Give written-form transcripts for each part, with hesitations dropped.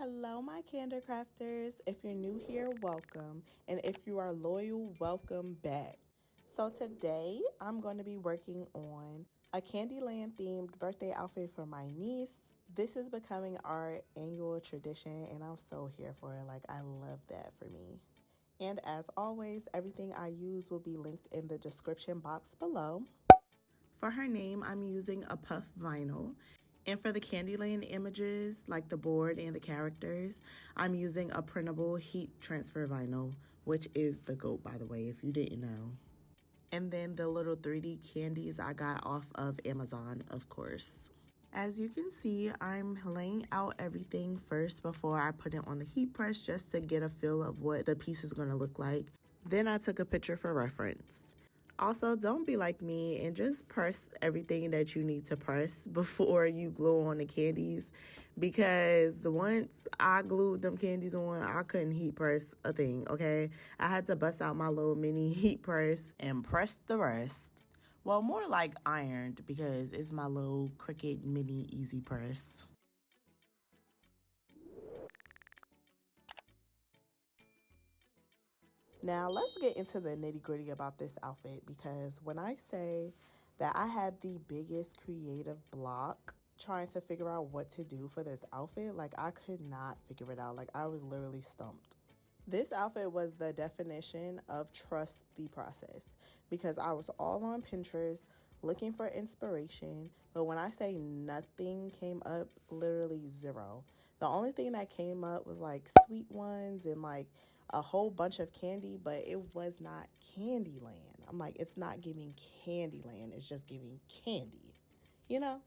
Hello, my Kandor crafters. If you're new here, welcome. And if you are loyal, welcome back. So today I'm going to be working on a Candyland themed birthday outfit for my niece. This is becoming our annual tradition and I'm so here for it. Like, I love that for me. And as always, everything I use will be linked in the description box below. For her name, I'm using a puff vinyl. And for the Candyland images, like the board and the characters, I'm using a printable heat transfer vinyl, which is the GOAT, by the way, if you didn't know. And then the little 3D candies I got off of Amazon, of course. As you can see, I'm laying out everything first before I put it on the heat press just to get a feel of what the piece is going to look like. Then I took a picture for reference. Also, don't be like me and just press everything that you need to press before you glue on the candies, because once I glued them candies on, I couldn't heat press a thing, okay? I had to bust out my little mini heat press and press the rest. Well, more like ironed, because it's my little Cricut mini easy press. Now, let's get into the nitty gritty about this outfit, because when I say that I had the biggest creative block trying to figure out what to do for this outfit, like, I could not figure it out. Like, I was literally stumped. This outfit was the definition of trust the process, because I was all on Pinterest looking for inspiration, but when I say nothing came up, literally zero. The only thing that came up was like sweet ones and like a whole bunch of candy, but it was not Candyland. I'm like, it's not giving Candyland, it's just giving candy, you know?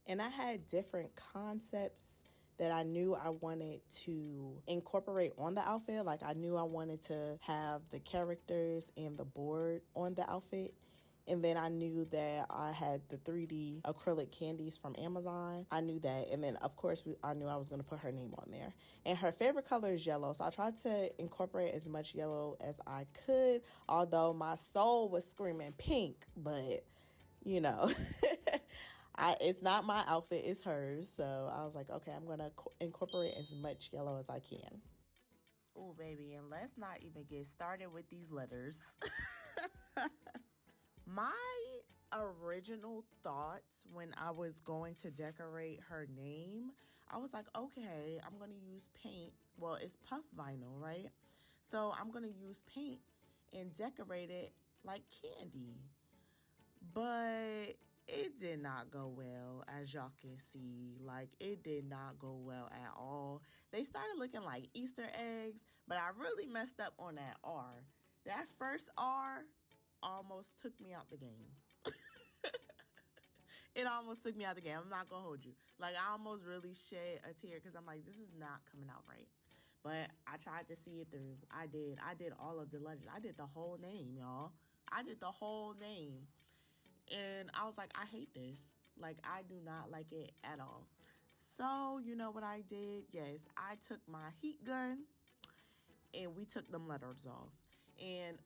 And I had different concepts that I knew I wanted to incorporate on the outfit. Like, I knew I wanted to have the characters and the board on the outfit. And then I knew that I had the 3D acrylic candies from Amazon. I knew that. And then, of course, I knew I was going to put her name on there. And her favorite color is yellow. So I tried to incorporate as much yellow as I could, although my soul was screaming pink. But, you know, it's not my outfit, it's hers. So I was like, okay, I'm going to incorporate as much yellow as I can. Oh, baby, and let's not even get started with these letters. My original thoughts when I was going to decorate her name, I was like, okay, I'm going to use paint. Well, it's puff vinyl, right? So I'm going to use paint and decorate it like candy. But it did not go well, as y'all can see. Like, it did not go well at all. They started looking like Easter eggs, but I really messed up on that R. That first R almost took me out the game. It almost took me out the game. I'm not gonna hold you. Like, I almost really shed a tear because I'm like, this is not coming out right. But I tried to see it through. I did. I did all of the letters. I did the whole name, y'all. I did the whole name. And I was like, I hate this. Like, I do not like it at all. So, you know what I did? Yes, I took my heat gun and we took them letters off. And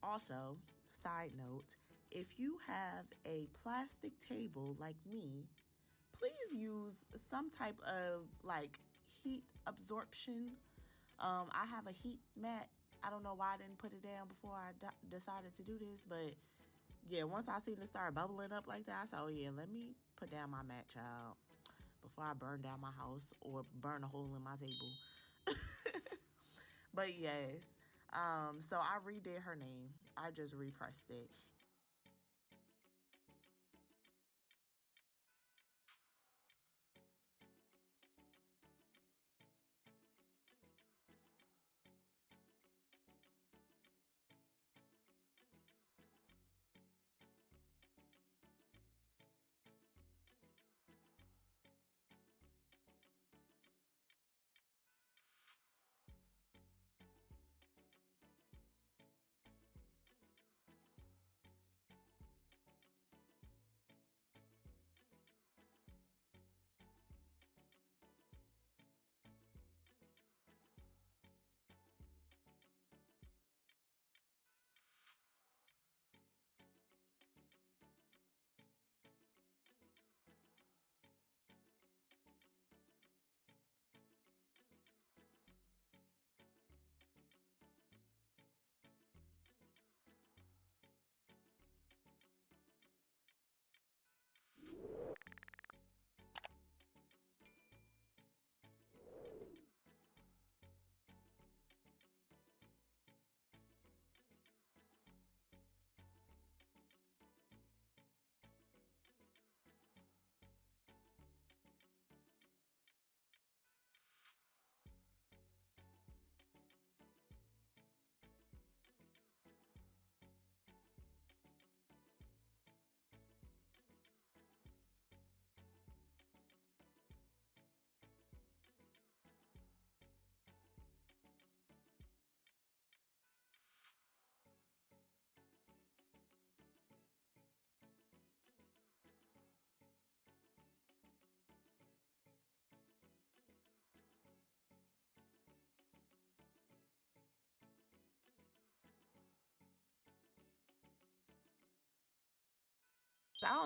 also, side note, if you have a plastic table like me, please use some type of like heat absorption. I have a heat mat. I don't know why I didn't put it down before I decided to do this, but yeah, once I seen it start bubbling up like that, I said, oh yeah, let me put down my mat, child, before I burn down my house or burn a hole in my table. But yes, so I redid her name. I just repressed it.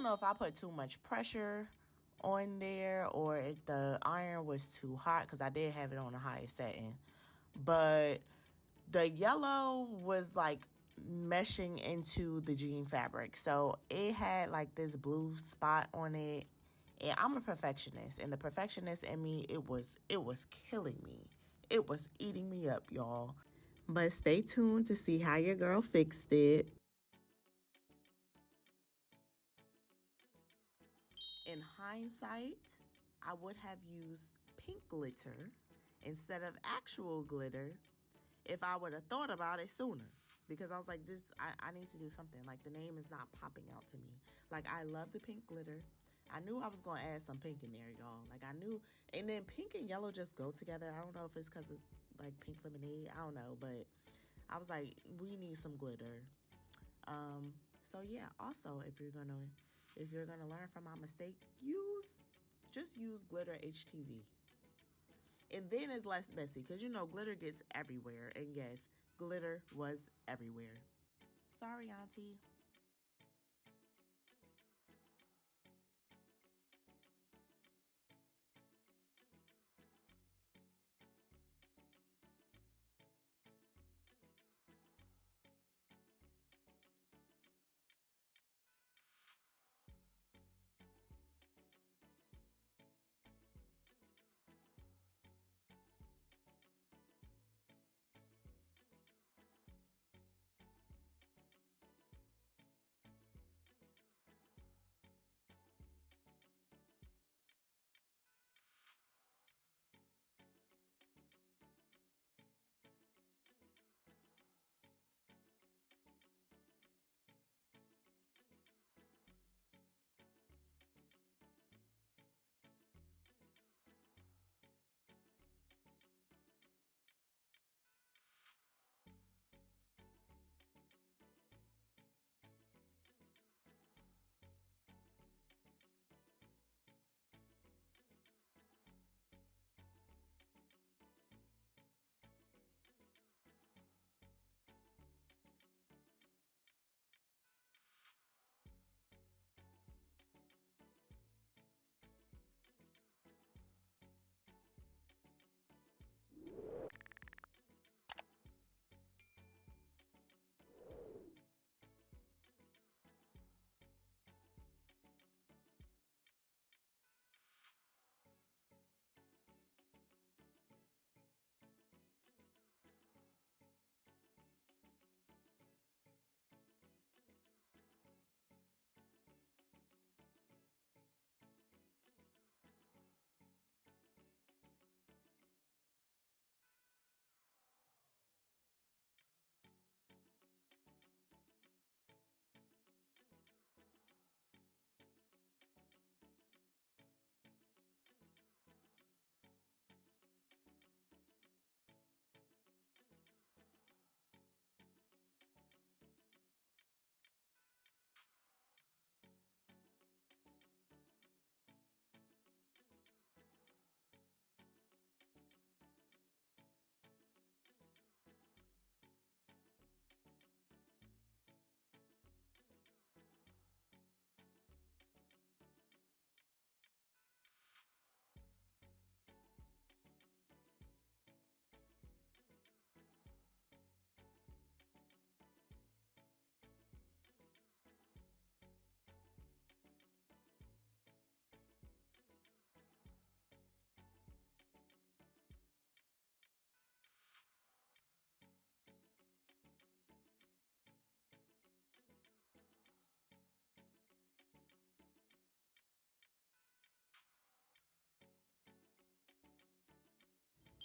don't know if I put too much pressure on there or if the iron was too hot, because I did have it on the highest setting. But the yellow was like meshing into the jean fabric. So it had like this blue spot on it. And I'm a perfectionist, and the perfectionist in me, it was killing me. It was eating me up, y'all. But stay tuned to see how your girl fixed it. In hindsight, I would have used pink glitter instead of actual glitter if I would have thought about it sooner. Because I was like, I need to do something. Like, the name is not popping out to me. Like, I love the pink glitter. I knew I was going to add some pink in there, y'all. Like, I knew. And then pink and yellow just go together. I don't know if it's because of, like, pink lemonade. I don't know. But I was like, we need some glitter. So, yeah. Also, if you're gonna learn from my mistake, just use glitter HTV. And then it's less messy because, glitter gets everywhere. And yes, glitter was everywhere. Sorry, Auntie.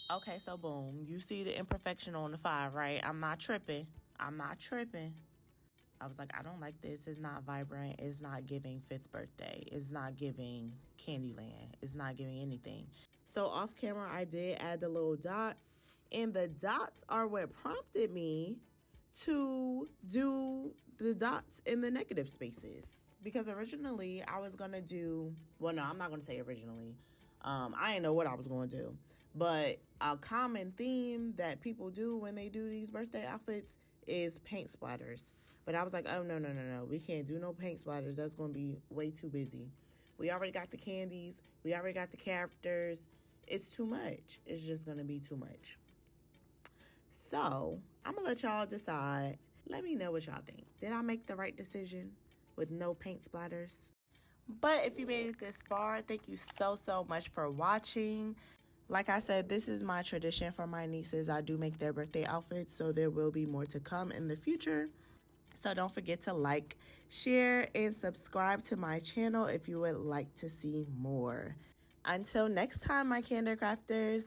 Okay, so boom. You see the imperfection on the 5, right? I'm not tripping. I'm not tripping. I was like, I don't like this. It's not vibrant. It's not giving 5th birthday. It's not giving Candyland. It's not giving anything. So off camera, I did add the little dots. And the dots are what prompted me to do the dots in the negative spaces. Because originally I was going to do, well, no, I'm not going to say originally. I didn't know what I was going to do. But a common theme that people do when they do these birthday outfits is paint splatters. But I was like, oh, no. We can't do no paint splatters. That's going to be way too busy. We already got the candies. We already got the characters. It's too much. It's just going to be too much. So I'm going to let y'all decide. Let me know what y'all think. Did I make the right decision with no paint splatters? But if you made it this far, thank you so much for watching. Like I said, this is my tradition for my nieces. I do make their birthday outfits, so there will be more to come in the future. So don't forget to like, share, and subscribe to my channel if you would like to see more. Until next time, my Kandor crafters.